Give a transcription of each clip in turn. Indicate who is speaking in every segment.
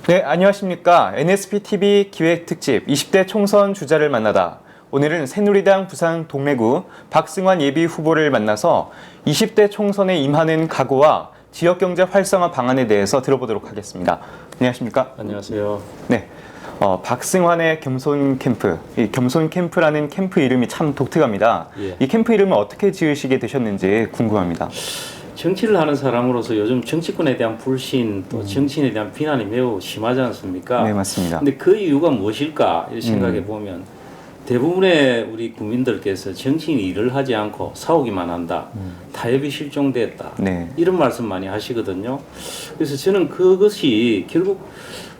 Speaker 1: 네, 안녕하십니까. NSP-TV 기획특집 20대 총선 주자를 만나다. 오늘은 새누리당 부산 동래구 박승환 예비 후보를 만나서 20대 총선에 임하는 각오와 지역경제 활성화 방안에 대해서 들어보도록 하겠습니다. 안녕하십니까.
Speaker 2: 안녕하세요.
Speaker 1: 네, 박승환의 겸손 캠프. 이 겸손 캠프라는 캠프 이름이 참 독특합니다.
Speaker 2: 예.
Speaker 1: 이 캠프 이름을 어떻게 지으시게 되셨는지 궁금합니다.
Speaker 2: 정치를 하는 사람으로서 요즘 정치권에 대한 불신 또 정치인에 대한 비난이 매우 심하지 않습니까?
Speaker 1: 네, 맞습니다.
Speaker 2: 근데 그 이유가 무엇일까 이렇게 생각해 보면 대부분의 우리 국민들께서 정치인이 일을 하지 않고 사오기만 한다. 타협이 실종됐다.
Speaker 1: 네.
Speaker 2: 이런 말씀 많이 하시거든요. 그래서 저는 그것이 결국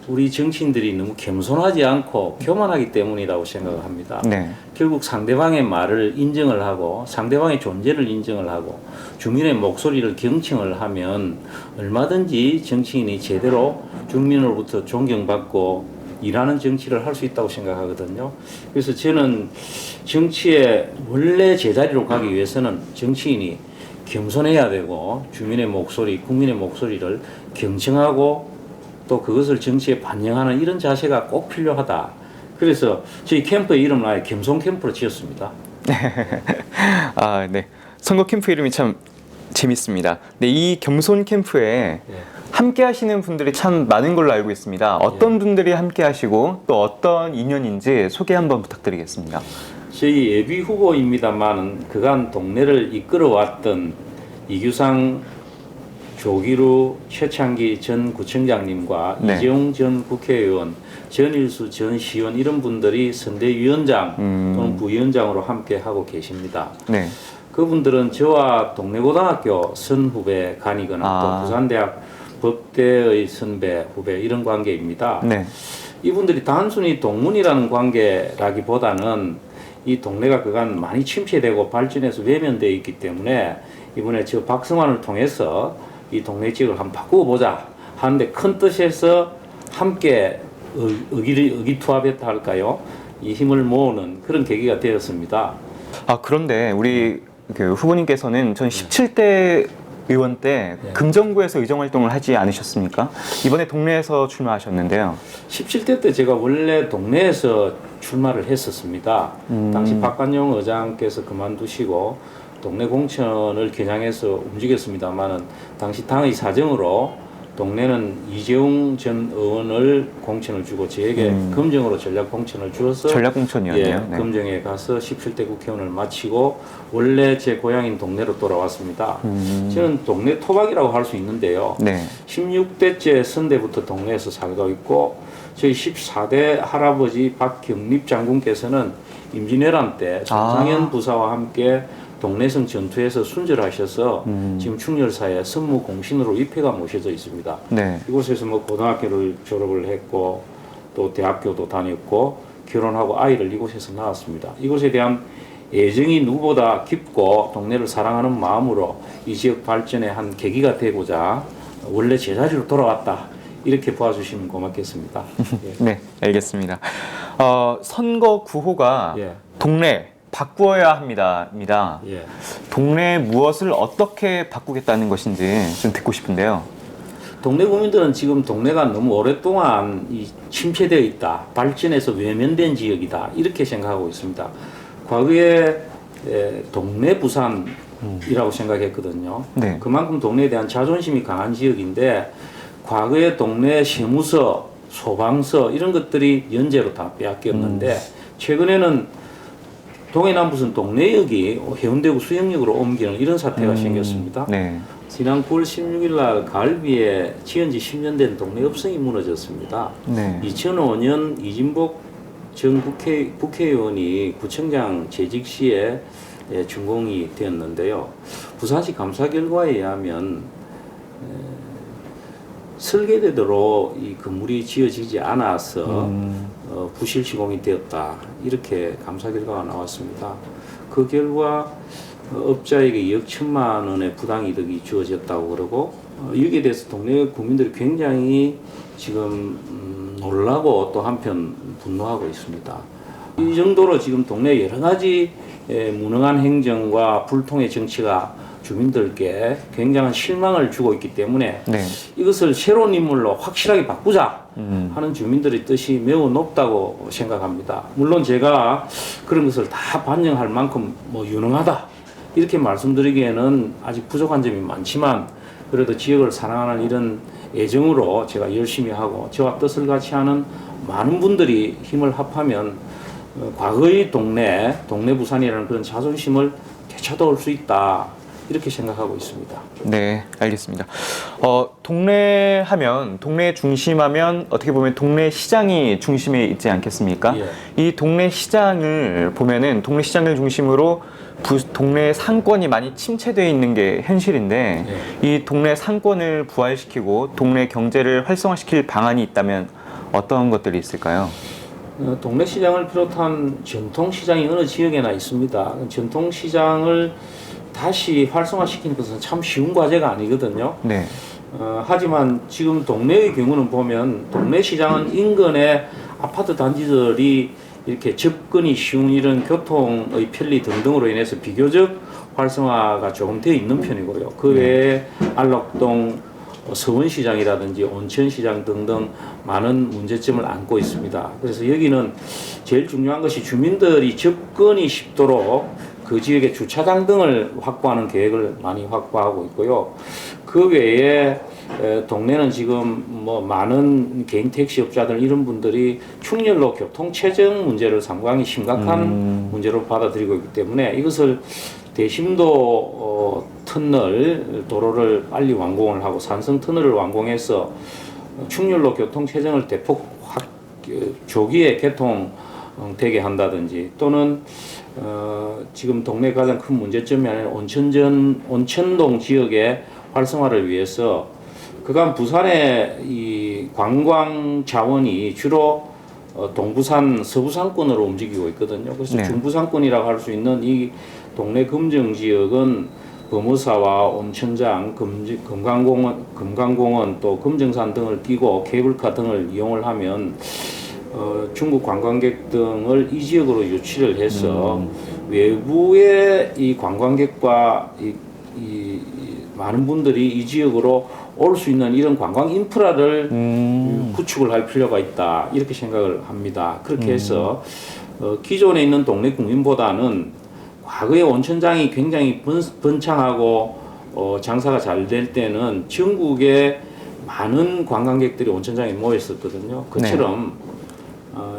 Speaker 2: 우리 정치인들이 너무 겸손하지 않고 교만하기 때문이라고 생각을 합니다.
Speaker 1: 네.
Speaker 2: 결국 상대방의 말을 인정을 하고 상대방의 존재를 인정을 하고 주민의 목소리를 경청을 하면 얼마든지 정치인이 제대로 주민으로부터 존경받고 일하는 정치를 할 수 있다고 생각하거든요. 그래서 저는 정치의 원래 제자리로 가기 위해서는 정치인이 겸손해야 되고 주민의 목소리, 국민의 목소리를 경청하고 또 그것을 정치에 반영하는 이런 자세가 꼭 필요하다. 그래서 저희 캠프의 이름을 아예 겸손 캠프로 지었습니다.
Speaker 1: 아, 네. 선거 캠프 이름이 참 재밌습니다. 네, 이 겸손 캠프에 함께 하시는 분들이 참 많은 걸로 알고 있습니다. 어떤 분들이 함께 하시고 또 어떤 인연인지 소개 한번 부탁드리겠습니다.
Speaker 2: 저희 예비 후보입니다만 그간 동네를 이끌어왔던 이규상, 조기루, 최창기 전 구청장님과
Speaker 1: 네.
Speaker 2: 이재용 전 국회의원, 전일수 전 시의원 이런 분들이 선대위원장 또는 부위원장으로 함께 하고 계십니다.
Speaker 1: 네.
Speaker 2: 그분들은 저와 동래고등학교 선후배 간이거나 또 부산대학 법대의 선배 후배 이런 관계입니다.
Speaker 1: 네.
Speaker 2: 이분들이 단순히 동문이라는 관계라기보다는 이 동네가 그간 많이 침체되고 발전해서 외면되어 있기 때문에 이번에 저 박승환을 통해서 이 동네 지역을 한번 바꾸어 보자 하는데 큰 뜻에서 함께 의기투합했다 할까요? 이 힘을 모으는 그런 계기가 되었습니다.
Speaker 1: 아, 그런데 우리 그 후보님께서는 전 17대 의원 때 금정구에서 의정활동을 하지 않으셨습니까? 이번에 동네에서 출마하셨는데요.
Speaker 2: 17대 때 제가 원래 동네에서 출마를 했었습니다. 당시 박관용 의장께서 그만두시고 동네 공천을 겨냥해서 움직였습니다만은 당시 당의 사정으로 동네는 이재용 전 의원을 공천을 주고 저에게 금정으로 전략 공천을 주어서
Speaker 1: 전략 공천이었네요. 네.
Speaker 2: 금정에 가서 17대 국회의원을 마치고 원래 제 고향인 동네로 돌아왔습니다. 저는 동네 토박이라고 할 수 있는데요.
Speaker 1: 네.
Speaker 2: 16대째 선대부터 동네에서 살고 있고 저희 14대 할아버지 박경립 장군께서는 임진왜란 때 송상현 부사와 함께 동래성 전투에서 순절하셔서 지금 충렬사에 선무 공신으로 입회가 모셔져 있습니다.
Speaker 1: 네.
Speaker 2: 이곳에서 뭐 고등학교를 졸업을 했고 또 대학교도 다녔고 결혼하고 아이를 이곳에서 낳았습니다. 이곳에 대한 애정이 누구보다 깊고 동네를 사랑하는 마음으로 이 지역 발전의 한 계기가 되고자 원래 제자리로 돌아왔다. 이렇게 봐주시면 고맙겠습니다. 예.
Speaker 1: 네, 알겠습니다. 선거 구호가
Speaker 2: 예.
Speaker 1: 동네 바꾸어야 합니다.
Speaker 2: 예.
Speaker 1: 동네 무엇을 어떻게 바꾸겠다는 것인지 좀 듣고 싶은데요.
Speaker 2: 동네 구민들은 지금 동네가 너무 오랫동안 침체되어 있다. 발전해서 외면된 지역이다. 이렇게 생각하고 있습니다. 과거에 동네 부산이라고 생각했거든요.
Speaker 1: 네.
Speaker 2: 그만큼 동네에 대한 자존심이 강한 지역인데 과거에 동네 세무서, 소방서 이런 것들이 연재로 다 빼앗겼는데 최근에는 동해남부선 동래역이 해운대구 수영역으로 옮기는 이런 사태가 생겼습니다.
Speaker 1: 네.
Speaker 2: 지난 9월 16일 날 가을비에 지은 지 10년 된 동네 읍성이 무너졌습니다.
Speaker 1: 네.
Speaker 2: 2005년 이진복 전 국회의원이 구청장 재직 시에 준공이 되었는데요. 부산시 감사 결과에 의하면 설계대로 이 건물이 지어지지 않아서 부실 시공이 되었다. 이렇게 감사 결과가 나왔습니다. 그 결과 업자에게 2억 1천만 원의 부당이득이 주어졌다고 그러고 여기에 대해서 동네 국민들이 굉장히 지금 놀라고 또 한편 분노하고 있습니다. 이 정도로 지금 동네 여러 가지 무능한 행정과 불통의 정치가 주민들께 굉장한 실망을 주고 있기 때문에
Speaker 1: 네.
Speaker 2: 이것을 새로운 인물로 확실하게 바꾸자 하는 주민들의 뜻이 매우 높다고 생각합니다. 물론 제가 그런 것을 다 반영할 만큼 뭐 유능하다 이렇게 말씀드리기에는 아직 부족한 점이 많지만 그래도 지역을 사랑하는 이런 애정으로 제가 열심히 하고 저와 뜻을 같이 하는 많은 분들이 힘을 합하면 과거의 동네 부산이라는 그런 자존심을 되찾아올 수 있다 이렇게 생각하고 있습니다.
Speaker 1: 네, 알겠습니다. 동네 중심하면 어떻게 보면 동네 시장이 중심에 있지 않겠습니까?
Speaker 2: 예.
Speaker 1: 이 동네 시장을 보면은 동네 시장을 중심으로 동네 상권이 많이 침체되어 있는 게 현실인데 이 동네 상권을 부활시키고 동네 경제를 활성화시킬 방안이 있다면 어떤 것들이 있을까요?
Speaker 2: 동네 시장을 비롯한 전통 시장이 어느 지역에나 있습니다. 전통 시장을 다시 활성화시키는 것은 참 쉬운 과제가 아니거든요.
Speaker 1: 네.
Speaker 2: 하지만 지금 동네의 경우는 보면 동네 시장은 인근의 아파트 단지들이 이렇게 접근이 쉬운 이런 교통의 편리 등등으로 인해서 비교적 활성화가 조금 되어 있는 편이고요. 그 외에 안락동 서원시장이라든지 온천시장 등등 많은 문제점을 안고 있습니다. 그래서 여기는 제일 중요한 것이 주민들이 접근이 쉽도록 그 지역에 주차장 등을 확보하는 계획을 많이 확보하고 있고요. 그 외에 동네는 지금 뭐 많은 개인 택시업자들 이런 분들이 충렬로 교통 체증 문제를 상당히 심각한 문제로 받아들이고 있기 때문에 이것을 대심도 터널 도로를 빨리 완공을 하고 산성 터널을 완공해서 충렬로 교통 체증을 대폭 조기에 개통되게 한다든지 또는 지금 동네 가장 큰 문제점이 아니라 온천동 지역의 활성화를 위해서 그간 부산의 이 관광 자원이 주로 동부산, 서부산권으로 움직이고 있거든요. 그래서
Speaker 1: 네.
Speaker 2: 중부산권이라고 할 수 있는 이 동네 금정 지역은 범어사와 온천장, 금강공원 또 금정산 등을 끼고 케이블카 등을 이용을 하면 중국 관광객 등을 이 지역으로 유치를 해서 외부의 이 관광객과 이 많은 분들이 이 지역으로 올 수 있는 이런 관광 인프라를 구축을 할 필요가 있다 이렇게 생각을 합니다. 그렇게 해서 기존에 있는 동네 국민보다는 과거에 온천장이 굉장히 번창하고 장사가 잘 될 때는 전국에 많은 관광객들이 온천장에 모였었거든요. 그처럼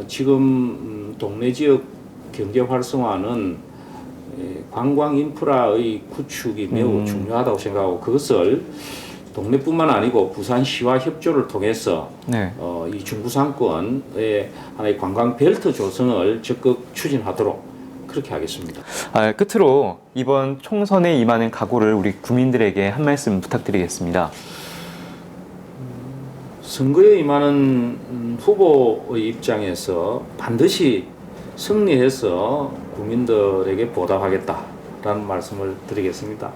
Speaker 2: 지금 동네 지역 경제 활성화는 관광 인프라의 구축이 매우 중요하다고 생각하고 그것을 동네뿐만 아니고 부산시와 협조를 통해서
Speaker 1: 네.
Speaker 2: 이 중부상권의 하나의 관광 벨트 조성을 적극 추진하도록 그렇게 하겠습니다.
Speaker 1: 끝으로 이번 총선에 임하는 각오를 우리 국민들에게 한 말씀 부탁드리겠습니다.
Speaker 2: 선거에 임하는 후보의 입장에서 반드시 승리해서 국민들에게 보답하겠다라는 말씀을 드리겠습니다.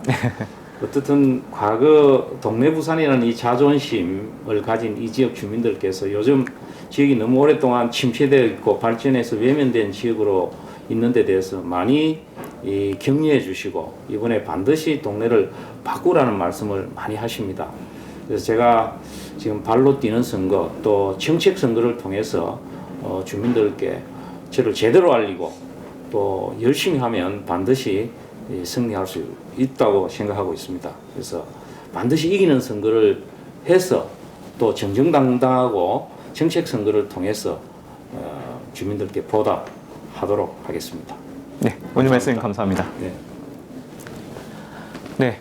Speaker 2: 어쨌든 과거 동네 부산이라는 이 자존심을 가진 이 지역 주민들께서 요즘 지역이 너무 오랫동안 침체되어 있고 발전해서 외면된 지역으로 있는 데 대해서 많이 격려해 주시고 이번에 반드시 동네를 바꾸라는 말씀을 많이 하십니다. 그래서 제가 지금 발로 뛰는 선거 또 정책 선거를 통해서 주민들께 저를 제대로 알리고 또 열심히 하면 반드시 승리할 수 있다고 생각하고 있습니다. 그래서 반드시 이기는 선거를 해서 또 정정당당하고 정책 선거를 통해서 주민들께 보답하도록 하겠습니다.
Speaker 1: 네, 오늘 말씀 감사합니다.
Speaker 2: 네.
Speaker 1: 네.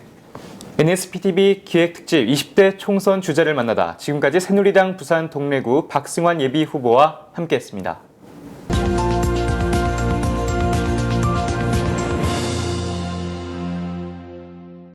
Speaker 1: NSPTV 기획특집 20대 총선 주자를 만나다 지금까지 새누리당 부산 동래구 박승환 예비후보와 함께했습니다.